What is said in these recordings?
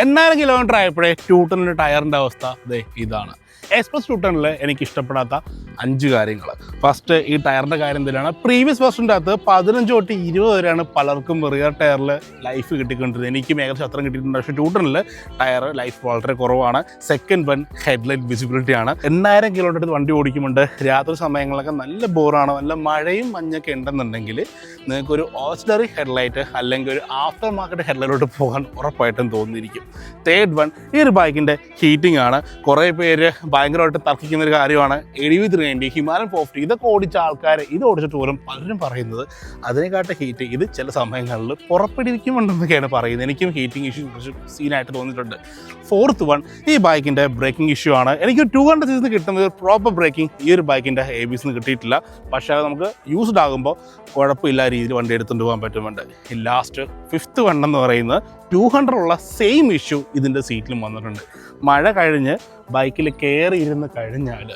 8000 kilometre ആയപ്പോഴേ ട്യൂട്ടണിൻ്റെ ടയറിൻ്റെ അവസ്ഥ ഇതാണ്. എക്സ്പ്രസ് ട്യൂട്ടണിൽ എനിക്ക് ഇഷ്ടപ്പെടാത്ത 5 കാര്യങ്ങൾ. ഫസ്റ്റ്, ഈ ടയറിൻ്റെ കാര്യം എന്തിനാണ്? പ്രീവിയസ് വെർഷൻ്റെ അകത്ത് 15 തൊട്ട് 20 വരെയാണ് പലർക്കും റിയർ ടയറിൽ ലൈഫ് കിട്ടിക്കൊണ്ടിരുന്നത്. എനിക്കും ഏകദേശം അത്രയും കിട്ടിയിട്ടുണ്ട്. പക്ഷേ ട്യൂട്ടണിൽ ടയർ ലൈഫ് വളരെ കുറവാണ്. സെക്കൻഡ് വൺ, ഹെഡ്ലൈറ്റ് വിസിബിലിറ്റി ആണ്. 8000 കിലോമീറ്റർ വണ്ടി ഓടിക്കുമ്പോൾ രാത്രി സമയങ്ങളൊക്കെ നല്ല ബോറാണ്. നല്ല മഴയും മഞ്ഞൊക്കെ ഉണ്ടെന്നുണ്ടെങ്കിൽ നിങ്ങൾക്കൊരു ഓക്സിലറി ഹെഡ്ലൈറ്റ് അല്ലെങ്കിൽ ഒരു ആഫ്റ്റർ മാർക്കറ്റ് ഹെഡ്ലൈറ്റിലോട്ട് പോകാൻ ഉറപ്പായിട്ടും തോന്നിയിരിക്കും. തേർഡ് വൺ, ഈ ഒരു ബൈക്കിൻ്റെ ഹീറ്റിംഗ് ആണ്. കുറേ പേര് ഭയങ്കരമായിട്ട് തർക്കിക്കുന്ന ഒരു കാര്യമാണ്. 70-390, ഹിമാലയൻ 450 ഇതൊക്കെ ഓടിച്ച ആൾക്കാർ ഇത് ഓടിച്ചിട്ട് പോലും പലരും പറയുന്നത് അതിനെക്കാട്ട് ഹീറ്റ് ഇത് ചില സമയങ്ങളിൽ പുറപ്പെടുവിക്കുന്നുണ്ടെന്നൊക്കെയാണ് പറയുന്നത്. എനിക്കും ഹീറ്റിംഗ് ഇഷ്യൂ കുറച്ച് സീനായിട്ട് തോന്നിയിട്ടുണ്ട്. ഫോർത്ത് വൺ, ഈ ബൈക്കിൻ്റെ ബ്രേക്കിംഗ് ഇഷ്യൂ ആണ്. എനിക്ക് 200 cc കിട്ടുന്നത് പ്രോപ്പർ ബ്രേക്കിംഗ് ഈ ഒരു ബൈക്കിൻ്റെ ABS കിട്ടിയിട്ടില്ല. പക്ഷേ അത് നമുക്ക് യൂസ്ഡ് ആകുമ്പോൾ കുഴപ്പമില്ലാത്ത രീതിയിൽ വണ്ടി എടുത്തുകൊണ്ട് പോകാൻ പറ്റുന്നുണ്ട്. ഈ ലാസ്റ്റ് ഫിഫ്ത്ത് വൺ എന്ന് പറയുന്നത് 200 ഉള്ള സെയിം ഇഷ്യൂ ഇതിൻ്റെ സീറ്റിലും വന്നിട്ടുണ്ട്. മഴ കഴിഞ്ഞ് ബൈക്കിൽ കയറിയിരുന്ന് കഴിഞ്ഞാൽ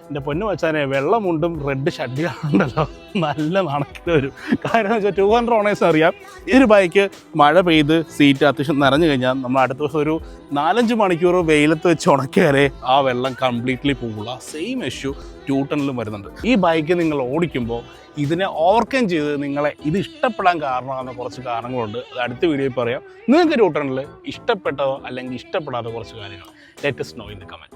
എൻ്റെ പൊന്നു വെച്ചാൽ വെള്ളമുണ്ടും റെഡ് ഷഡ്ഡിയാണുണ്ടല്ലോ നല്ല നടക്കിൽ വരും. കാര്യം എന്ന് വെച്ചാൽ 200 ഓണേഴ്സ് അറിയാം, ഈ ഒരു ബൈക്ക് മഴ പെയ്ത് സീറ്റ് അത്യാവശ്യം നിറഞ്ഞു കഴിഞ്ഞാൽ നമ്മൾ അടുത്ത ദിവസം ഒരു 4-5 മണിക്കൂർ വെയിലത്ത് വെച്ച് ഉണക്കിയാലേ ആ വെള്ളം കംപ്ലീറ്റ്ലി പോകുള്ളൂ. ആ സെയിം ഇഷ്യൂ ട്യൂട്ടണിലും വരുന്നുണ്ട്. ഈ ബൈക്ക് നിങ്ങൾ ഓടിക്കുമ്പോൾ ഇതിനെ ഓവർകം ചെയ്ത് നിങ്ങളെ ഇത് ഇഷ്ടപ്പെടാൻ കാരണമാകുന്ന കുറച്ച് കാരണങ്ങളുണ്ട്. അത് അടുത്ത വീഡിയോയിൽ പറയാം. നിങ്ങൾക്ക് ട്യൂട്ടണിൽ ഇഷ്ടപ്പെട്ടതോ അല്ലെങ്കിൽ ഇഷ്ടപ്പെടാത്ത കുറച്ച് കാര്യങ്ങൾ let us know in the comment.